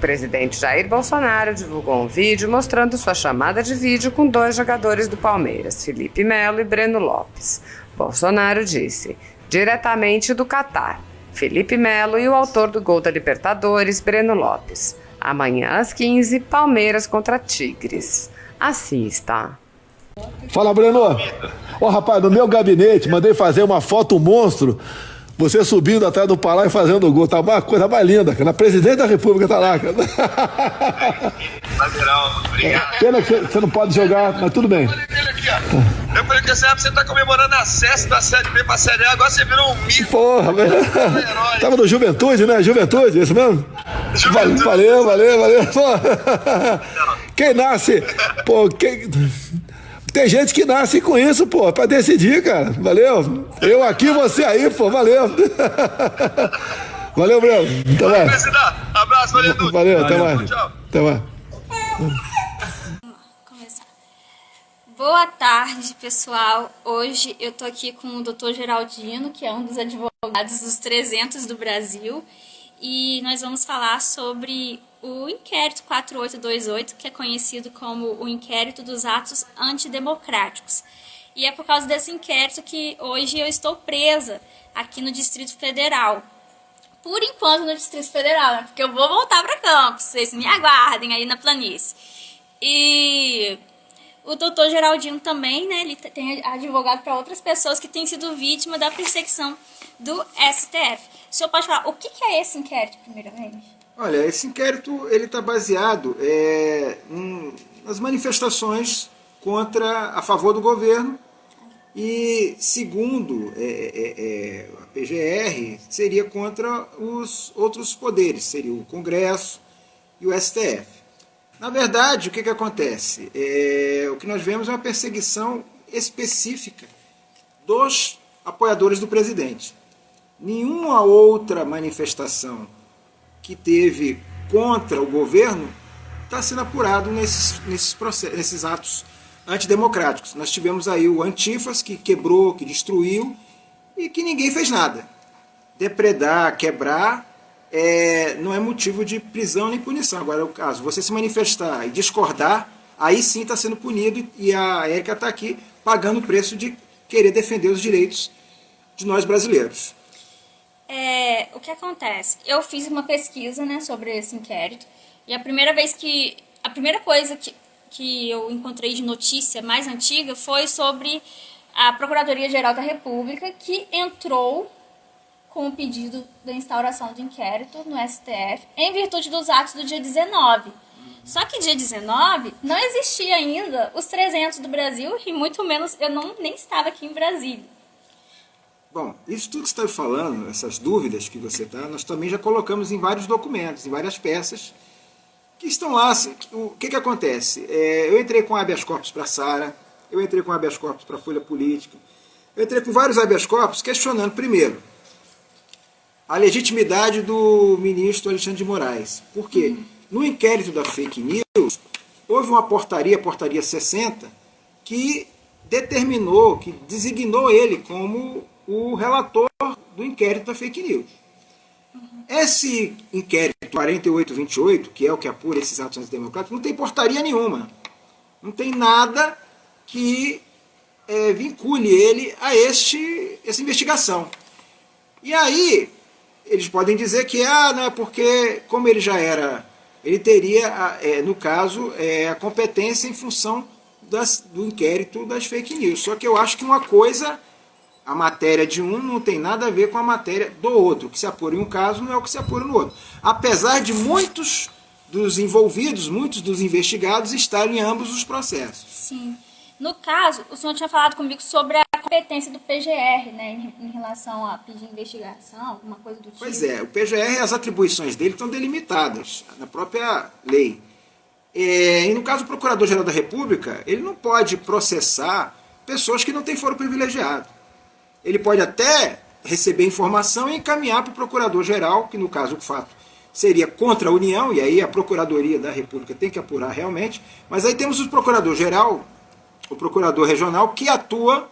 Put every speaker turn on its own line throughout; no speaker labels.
presidente Jair Bolsonaro divulgou um vídeo mostrando sua chamada de vídeo com 2 jogadores do Palmeiras, Felipe Melo e Breno Lopes. Bolsonaro disse, diretamente do Catar, Felipe Melo e o autor do gol da Libertadores, Breno Lopes. Amanhã às 15, Palmeiras contra Tigres. Assista.
Fala, Breno. Rapaz, no meu gabinete, mandei fazer uma foto monstro. Você subindo atrás do palácio e fazendo o gol. Tá uma coisa mais linda, cara. Na presidente da República tá lá, cara.
Obrigado.
Pena que você não pode jogar, mas tudo bem.
Eu falei que nessa época você tá comemorando acesso da Série B pra Série A, agora você virou um mito.
Porra, velho. Tava no Juventude, né? Juventude, isso mesmo?
Juventude.
Valeu. Pô. Quem nasce... Pô, Tem gente que nasce com isso, pô, pra decidir, cara. Valeu? Eu aqui, você aí, pô, valeu. Valeu, Breno. Até mais.
Abraço, valeu.
Valeu, até mais.
Tchau.
Até mais.
Boa tarde, pessoal. Hoje eu tô aqui com o Dr. Geraldino, que é um dos advogados dos 300 do Brasil, e nós vamos falar sobre o inquérito 4828, que é conhecido como o inquérito dos atos antidemocráticos. E é por causa desse inquérito que hoje eu estou presa aqui no Distrito Federal. Por enquanto no Distrito Federal, né? Porque eu vou voltar para Campos, vocês me aguardem aí na planície. E o doutor Geraldino também, né? Ele tem advogado para outras pessoas que têm sido vítima da perseguição do STF. O senhor pode falar o que é esse inquérito, primeiramente?
Olha, esse inquérito ele está baseado nas manifestações a favor do governo e, segundo a PGR, seria contra os outros poderes, seria o Congresso e o STF. Na verdade, o que acontece? O que nós vemos é uma perseguição específica dos apoiadores do presidente. Nenhuma outra manifestação que teve contra o governo está sendo apurado nesses atos antidemocráticos. Nós tivemos aí o Antifas, que quebrou, que destruiu, e que ninguém fez nada. Depredar, quebrar, não é motivo de prisão nem punição. Agora, o caso, você se manifestar e discordar, aí sim está sendo punido, e a Érica está aqui pagando o preço de querer defender os direitos de nós brasileiros.
O que acontece? Eu fiz uma pesquisa, né, sobre esse inquérito, e a primeira coisa que eu encontrei de notícia mais antiga foi sobre a Procuradoria-Geral da República, que entrou com o pedido da instauração de inquérito no STF em virtude dos atos do dia 19. Só que dia 19 não existia ainda os 300 do Brasil, e muito menos eu nem estava aqui em Brasília.
Bom, isso tudo que você está falando, essas dúvidas que você está, nós também já colocamos em vários documentos, em várias peças, que estão lá. O que acontece? Eu entrei com habeas corpus para a Sara, eu entrei com habeas corpus para a Folha Política, eu entrei com vários habeas corpus questionando, primeiro, a legitimidade do ministro Alexandre de Moraes. Por quê? No inquérito da fake news, houve uma portaria, a portaria 60, que determinou, que designou ele como o relator do inquérito da fake news. Esse inquérito 4828, que é o que apura esses atos antidemocráticos, não tem portaria nenhuma. Não tem nada que vincule ele a essa investigação. E aí, eles podem dizer que não é porque, como ele já era, ele teria, no caso, a competência em função do inquérito das fake news. Só que eu acho que uma coisa, a matéria de um não tem nada a ver com a matéria do outro. O que se apura em um caso não é o que se apura no outro. Apesar de muitos dos envolvidos, muitos dos investigados estarem em ambos os processos.
Sim. No caso, o senhor tinha falado comigo sobre a competência do PGR, né, em relação a pedir investigação, alguma coisa do tipo.
Pois é, o PGR, as atribuições dele estão delimitadas na própria lei. E no caso do Procurador-Geral da República, ele não pode processar pessoas que não têm foro privilegiado. Ele pode até receber informação e encaminhar para o Procurador-Geral, que no caso o fato seria contra a União, e aí a Procuradoria da República tem que apurar realmente, mas aí temos o Procurador-Geral, o Procurador Regional, que atua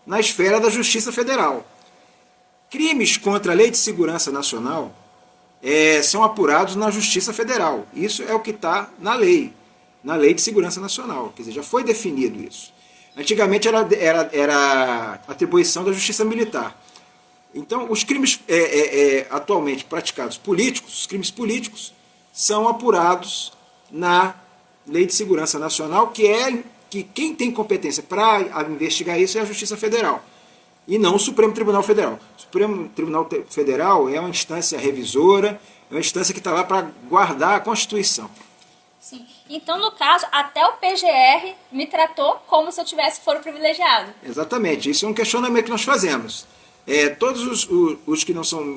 na esfera da Justiça Federal. Crimes contra a Lei de Segurança Nacional, são apurados na Justiça Federal. Isso é o que está na Lei de Segurança Nacional. Quer dizer, já foi definido isso. Antigamente era atribuição da Justiça Militar. Então, os crimes atualmente praticados políticos, os crimes políticos, são apurados na Lei de Segurança Nacional, que quem tem competência para investigar isso é a Justiça Federal, e não o Supremo Tribunal Federal. O Supremo Tribunal Federal é uma instância revisora, é uma instância que está lá para guardar a Constituição.
Sim. Então, no caso, até o PGR me tratou como se eu tivesse foro privilegiado.
Exatamente, isso é um questionamento que nós fazemos. Todos os que não são...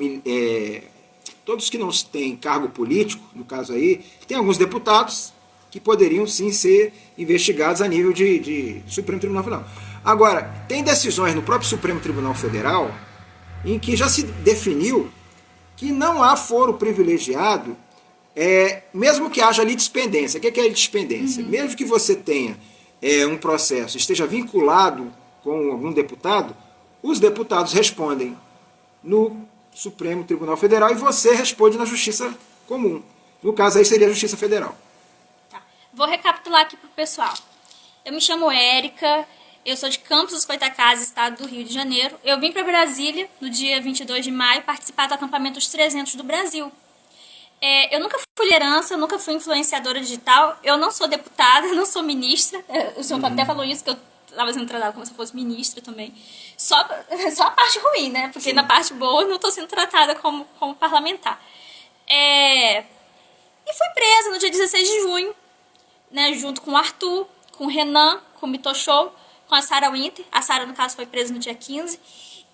todos que não têm cargo político, no caso aí, tem alguns deputados que poderiam sim ser investigados a nível de Supremo Tribunal Federal. Agora, tem decisões no próprio Supremo Tribunal Federal em que já se definiu que não há foro privilegiado, mesmo que haja litispendência. O que é litispendência? Mesmo que você tenha um processo, esteja vinculado com algum deputado, os deputados respondem no Supremo Tribunal Federal e você responde na Justiça Comum. No caso aí seria a Justiça Federal.
Tá. Vou recapitular aqui para o pessoal. Eu me chamo Érica, eu sou de Campos dos Goytacazes, estado do Rio de Janeiro. Eu vim para Brasília no dia 22 de maio participar do acampamento dos 300 do Brasil. Eu nunca fui liderança, eu nunca fui influenciadora digital, eu não sou deputada, eu não sou ministra. O senhor até falou isso, que eu estava sendo tratada como se eu fosse ministra também. Só a parte ruim, né? Porque na parte boa eu não estou sendo tratada como parlamentar. E fui presa no dia 16 de junho, né? Junto com o Arthur, com o Renan, com o Mito Show, com a Sarah Winter. A Sarah, no caso, foi presa no dia 15.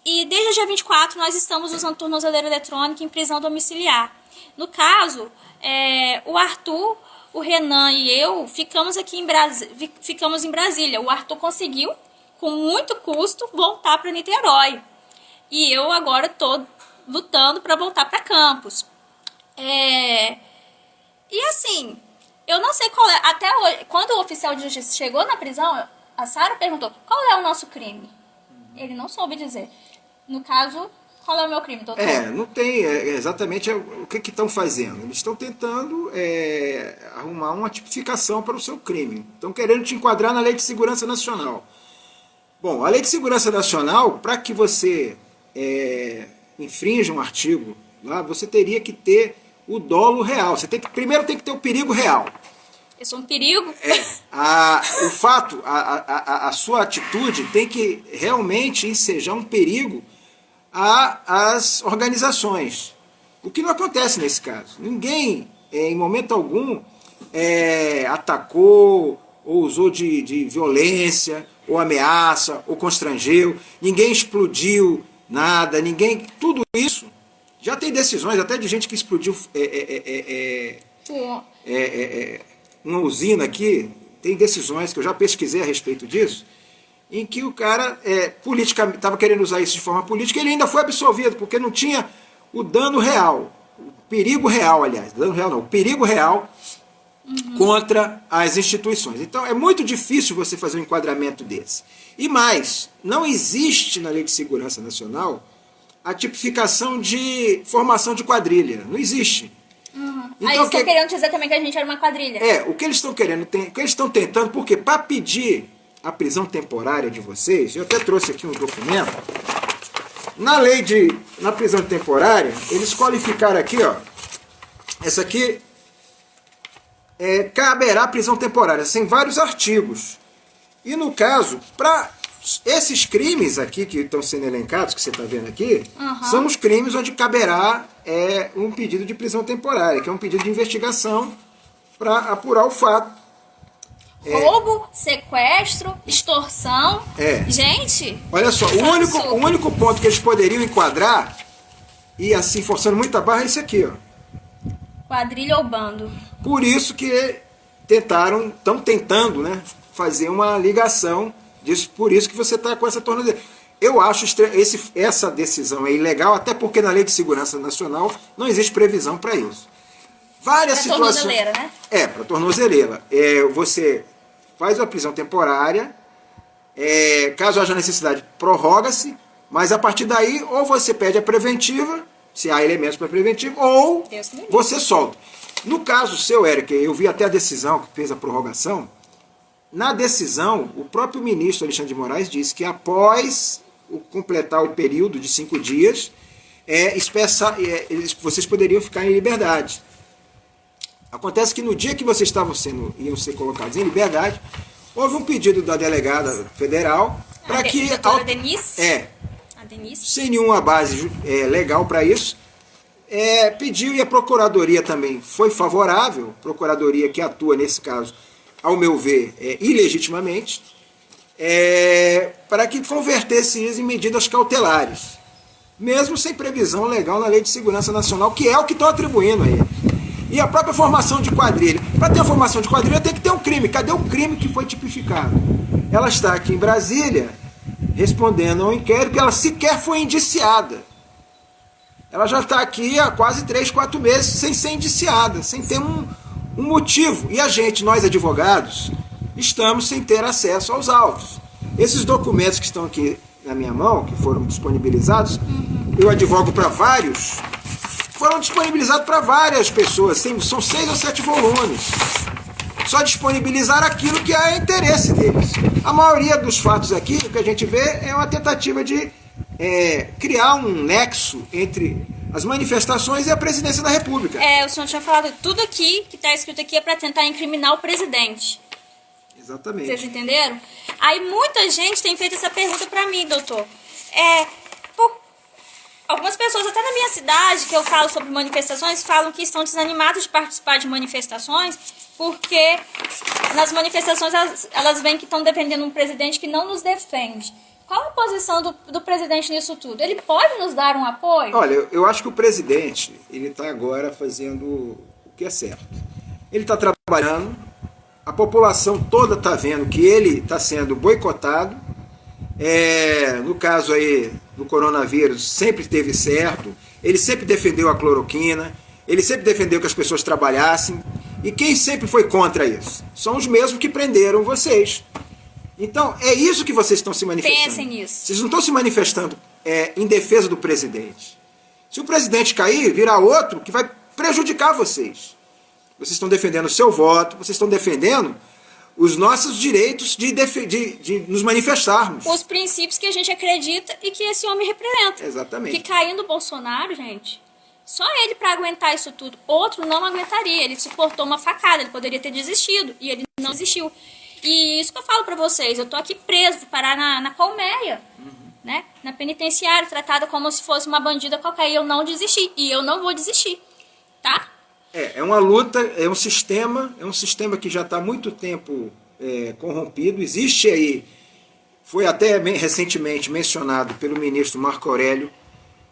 E desde o dia 24 nós estamos usando tornozeleira eletrônica em prisão domiciliar. No caso, o Arthur, o Renan e eu ficamos aqui ficamos em Brasília. O Arthur conseguiu, com muito custo, voltar para Niterói. E eu agora estou lutando para voltar para Campos. E assim, eu não sei qual é. Até hoje, quando o oficial de justiça chegou na prisão, a Sarah perguntou: qual é o nosso crime? Ele não soube dizer. No caso, qual é o meu crime, doutor?
Não tem exatamente o que estão fazendo. Eles estão tentando arrumar uma tipificação para o seu crime. Estão querendo te enquadrar na Lei de Segurança Nacional. Bom, a Lei de Segurança Nacional, para que você infrinja um artigo, lá, você teria que ter o dolo real. Primeiro tem que ter o perigo real.
Isso é um perigo?
O fato, a sua atitude tem que realmente ensejar um perigo às organizações. O que não acontece nesse caso. Ninguém, em momento algum, atacou ou usou de violência, ou ameaça, ou constrangeu. Ninguém explodiu nada, tudo isso. Já tem decisões até de gente que explodiu uma usina aqui, tem decisões que eu já pesquisei a respeito disso, em que o cara estava querendo usar isso de forma política, e ele ainda foi absolvido, porque não tinha o dano real, o perigo real, aliás, dano real não, o perigo real contra as instituições. Então é muito difícil você fazer um enquadramento desse. E mais, não existe na Lei de Segurança Nacional a tipificação de formação de quadrilha, não existe.
Então, eles estão querendo dizer também que a gente era uma quadrilha.
O que eles estão querendo, o que eles estão tentando, porque para pedir a prisão temporária de vocês, eu até trouxe aqui um documento, na prisão temporária, eles qualificaram aqui, ó, essa aqui caberá prisão temporária, sem vários artigos. E no caso, para esses crimes aqui que estão sendo elencados, que você está vendo aqui, são os crimes onde caberá um pedido de prisão temporária, que é um pedido de investigação para apurar o fato.
Roubo, sequestro, extorsão. Gente,
olha só, o único ponto que eles poderiam enquadrar, e assim forçando muita barra, é esse aqui, ó.
Quadrilha ou bando.
Por isso que estão tentando, né, fazer uma ligação disso, por isso que você está com essa tornozeleira. Eu acho essa decisão é ilegal, até porque na Lei de Segurança Nacional não existe previsão para isso. Várias situações.
Tornozeleira, né?
Para tornozeleira. Você faz uma prisão temporária, caso haja necessidade, prorroga-se, mas a partir daí, ou você pede a preventiva, se há elementos para preventivo, ou você solta. No caso seu, Érica, eu vi até a decisão que fez a prorrogação. Na decisão, o próprio ministro Alexandre de Moraes disse que após completar o período de 5 dias, vocês poderiam ficar em liberdade. Acontece que no dia que vocês iam ser colocados em liberdade, houve um pedido da delegada federal para que...
Doutora Denise?
A Denise. Sem nenhuma base legal para isso, pediu, e a Procuradoria também foi favorável, Procuradoria que atua nesse caso, ao meu ver, ilegitimamente, para que convertesse isso em medidas cautelares, mesmo sem previsão legal na Lei de Segurança Nacional, que é o que estão atribuindo a ele. E a própria formação de quadrilha. Para ter a formação de quadrilha tem que ter um crime. Cadê o crime que foi tipificado? Ela está aqui em Brasília, respondendo ao inquérito, que ela sequer foi indiciada. Ela já está aqui há quase 3, 4 meses sem ser indiciada, sem ter um motivo. E nós advogados, estamos sem ter acesso aos autos. Esses documentos que estão aqui na minha mão, que foram disponibilizados, eu advogo para vários, foram disponibilizados para várias pessoas, são 6 ou 7 volumes. Só disponibilizar aquilo que é interesse deles. A maioria dos fatos aqui, o que a gente vê, é uma tentativa de criar um nexo entre as manifestações e a presidência da República.
O senhor tinha falado, tudo aqui que está escrito aqui é para tentar incriminar o presidente.
Exatamente.
Vocês entenderam? Aí muita gente tem feito essa pergunta para mim, doutor. Algumas pessoas, até na minha cidade, que eu falo sobre manifestações, falam que estão desanimadas de participar de manifestações, porque nas manifestações elas veem que estão defendendo um presidente que não nos defende. Qual a posição do presidente nisso tudo? Ele pode nos dar um apoio?
Olha, eu acho que o presidente ele está agora fazendo o que é certo. Ele está trabalhando, a população toda está vendo que ele está sendo boicotado. No caso aí do coronavírus, sempre esteve certo. Ele sempre defendeu a cloroquina, ele sempre defendeu que as pessoas trabalhassem. E quem sempre foi contra isso? São os mesmos que prenderam vocês. Então, é isso que vocês estão se manifestando.
Pensem nisso.
Vocês não estão se manifestando em defesa do presidente. Se o presidente cair, virá outro que vai prejudicar vocês. Vocês estão defendendo o seu voto, vocês estão defendendo os nossos direitos de nos manifestarmos.
Os princípios que a gente acredita e que esse homem representa.
Exatamente.
Que caindo o Bolsonaro, gente, só ele para aguentar isso tudo. Outro não aguentaria. Ele suportou uma facada, ele poderia ter desistido. E ele não desistiu. E isso que eu falo pra vocês, eu tô aqui preso, vou parar na colmeia, né? Na penitenciária, tratada como se fosse uma bandida qualquer, e eu não desisti, e eu não vou desistir, tá?
É uma luta, é um sistema que já está há muito tempo corrompido, existe aí, foi até recentemente mencionado pelo ministro Marco Aurélio,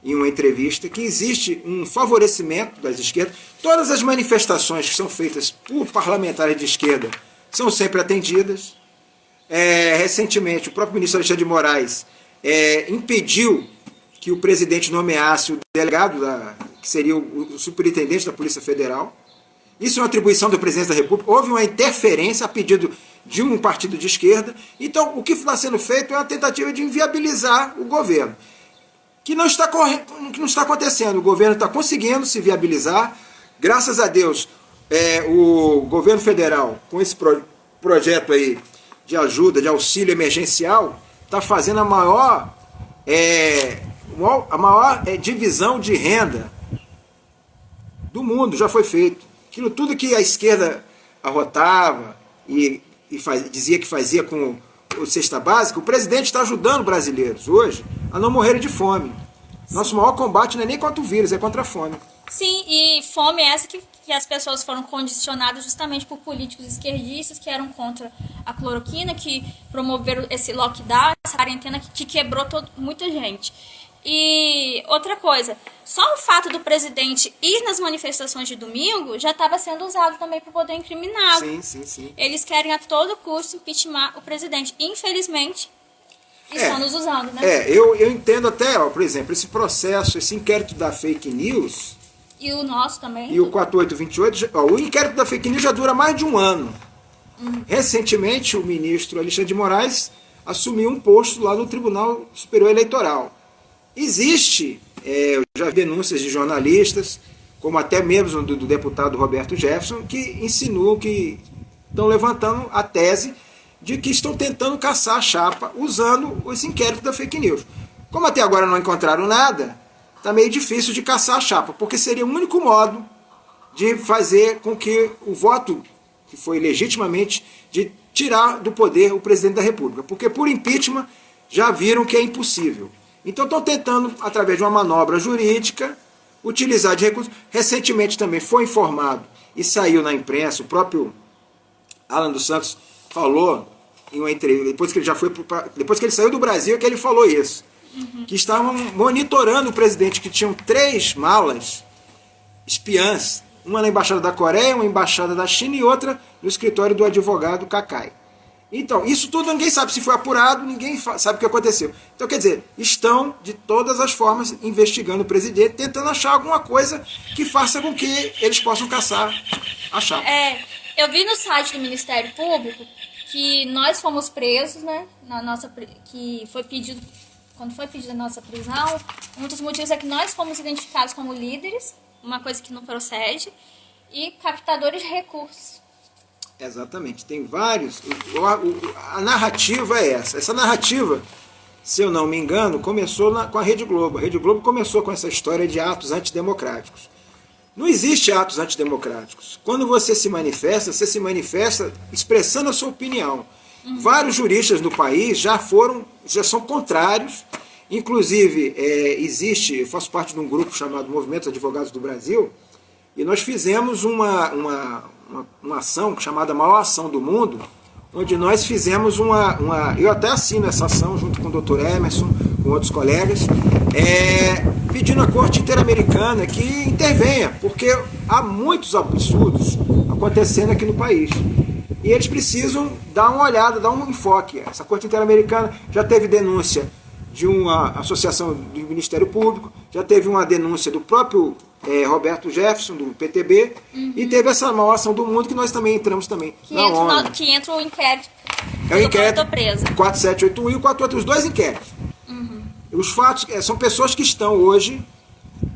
em uma entrevista, que existe um favorecimento das esquerdas, todas as manifestações que são feitas por parlamentares de esquerda, são sempre atendidas. Recentemente, o próprio ministro Alexandre de Moraes impediu que o presidente nomeasse o delegado, que seria o superintendente da Polícia Federal. Isso é uma atribuição do presidente da República. Houve uma interferência a pedido de um partido de esquerda. Então, o que está sendo feito é uma tentativa de inviabilizar o governo. Que não está acontecendo. O governo está conseguindo se viabilizar. Graças a Deus, o governo federal, com esse projeto aí de ajuda, de auxílio emergencial, está fazendo a maior divisão de renda do mundo, já foi feito. Aquilo tudo que a esquerda arrotava e dizia que fazia com o cesta básica, o presidente está ajudando brasileiros hoje a não morrerem de fome. Nosso maior combate não é nem contra o vírus, é contra a fome.
Sim, e fome é essa que as pessoas foram condicionadas justamente por políticos esquerdistas que eram contra a cloroquina, que promoveram esse lockdown, essa quarentena que quebrou muita gente. E outra coisa, só o fato do presidente ir nas manifestações de domingo já estava sendo usado também para poder incriminá-lo.
Sim.
Eles querem a todo custo impeachment o presidente. Infelizmente, estão nos usando, né?
Eu entendo até, por exemplo, esse processo, esse inquérito da fake news...
E o nosso também.
E o 4828, o inquérito da fake news já dura mais de um ano. Recentemente, o ministro Alexandre de Moraes assumiu um posto lá no Tribunal Superior Eleitoral. Existe Eu já vi denúncias de jornalistas, como até mesmo do deputado Roberto Jefferson, que insinuam, que estão levantando a tese de que estão tentando caçar a chapa usando esse inquérito da fake news. Como até agora não encontraram nada, está meio difícil de caçar a chapa, porque seria o único modo de fazer com que o voto, que foi legitimamente, de tirar do poder o presidente da República. Porque por impeachment já viram que é impossível. Então estão tentando, através de uma manobra jurídica, utilizar de recursos. Recentemente também foi informado e saiu na imprensa, o próprio Alan dos Santos falou em uma entrevista, depois que ele saiu do Brasil, que ele falou isso, que estavam monitorando o presidente, que tinham 3 malas espiãs, uma na Embaixada da Coreia, uma Embaixada da China e outra no escritório do advogado Kakai. Então, isso tudo ninguém sabe se foi apurado, ninguém sabe o que aconteceu. Então, quer dizer, estão de todas as formas investigando o presidente, tentando achar alguma coisa que faça com que eles possam caçar a chapa.
Eu vi no site do Ministério Público que nós fomos presos, né? Que foi pedido, quando foi pedida a nossa prisão, um dos motivos é que nós fomos identificados como líderes, uma coisa que não procede, e captadores de recursos.
Exatamente, tem vários. A narrativa é essa. Essa narrativa, se eu não me engano, começou com a Rede Globo. A Rede Globo começou com essa história de atos antidemocráticos. Não existe atos antidemocráticos. Quando você se manifesta expressando a sua opinião. Vários juristas no país já são contrários. Inclusive, eu faço parte de um grupo chamado Movimento Advogados do Brasil, e nós fizemos uma ação chamada Maior Ação do Mundo, onde nós fizemos eu até assino essa ação junto com o Dr. Emerson, com outros colegas, pedindo à Corte Interamericana que intervenha, porque há muitos absurdos acontecendo aqui no país. E eles precisam dar uma olhada, dar um enfoque. Essa Corte Interamericana já teve denúncia de uma associação do Ministério Público, já teve uma denúncia do próprio Roberto Jefferson, do PTB, e teve essa Maior Ação do Mundo, que nós também entramos também na ONU.
Que entra o inquérito.
É o inquérito
4781
e o 488, os 2 inquéritos. Os fatos são pessoas que estão hoje,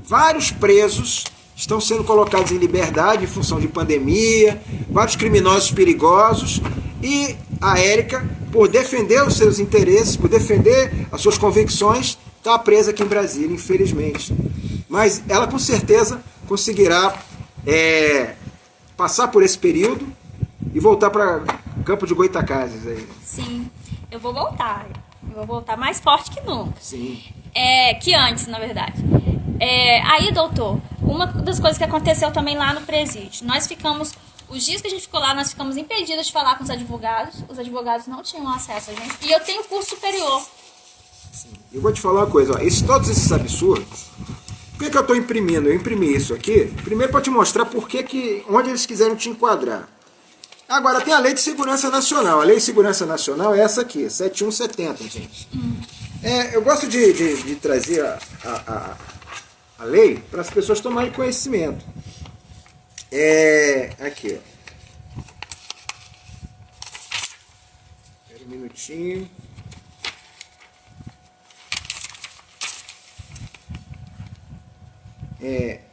vários presos, estão sendo colocados em liberdade em função de pandemia, vários criminosos perigosos, e a Érica, por defender os seus interesses, por defender as suas convicções, está presa aqui em Brasília, infelizmente. Mas ela com certeza conseguirá passar por esse período e voltar para Campo de Goytacazes. Aí.
Sim, eu vou voltar. Eu vou voltar mais forte que nunca.
Sim.
Que antes, na verdade. Aí, doutor, uma das coisas que aconteceu também lá no presídio, os dias que a gente ficou lá, nós ficamos impedidos de falar com os advogados não tinham acesso a gente, e eu tenho curso superior.
Sim. Eu vou te falar uma coisa, todos esses absurdos, por que eu estou imprimindo? Eu imprimi isso aqui, primeiro para te mostrar onde eles quiseram te enquadrar. Agora, tem a Lei de Segurança Nacional. A Lei de Segurança Nacional é essa aqui, 7170, gente. Eu gosto de trazer a lei para as pessoas tomarem conhecimento. Aqui, ó. Espera um minutinho.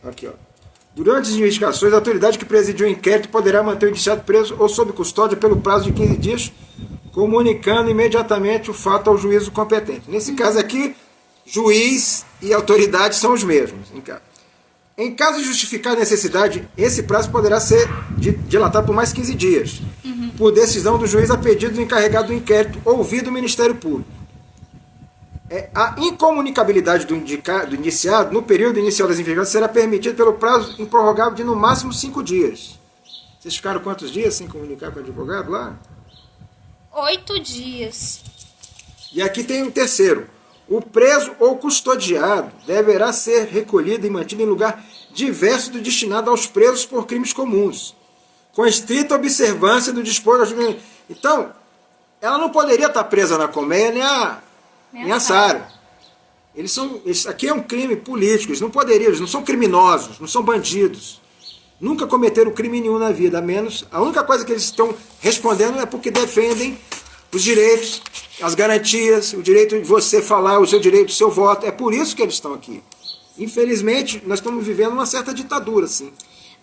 Aqui, ó. Durante as investigações, a autoridade que presidiu o inquérito poderá manter o indiciado preso ou sob custódia pelo prazo de 15 dias, comunicando imediatamente o fato ao juízo competente. Nesse caso aqui, juiz e autoridade são os mesmos. Em caso de justificar a necessidade, esse prazo poderá ser dilatado por mais 15 dias, por decisão do juiz a pedido do encarregado do inquérito, ouvido o Ministério Público. A incomunicabilidade do indiciado no período inicial das investigações será permitida pelo prazo improrrogável de no máximo 5 dias. Vocês ficaram quantos dias sem comunicar com o advogado lá?
8 dias.
E aqui tem um terceiro. O preso ou custodiado deverá ser recolhido e mantido em lugar diverso do destinado aos presos por crimes comuns, com estrita observância do disposto. Então, ela não poderia estar presa na Colmeia nem a Sara. Isso aqui é um crime político, eles não são criminosos, não são bandidos. Nunca cometeram crime nenhum na vida, a única coisa que eles estão respondendo é porque defendem os direitos, as garantias, o direito de você falar, o seu direito, o seu voto. É por isso que eles estão aqui. Infelizmente, nós estamos vivendo uma certa ditadura, assim.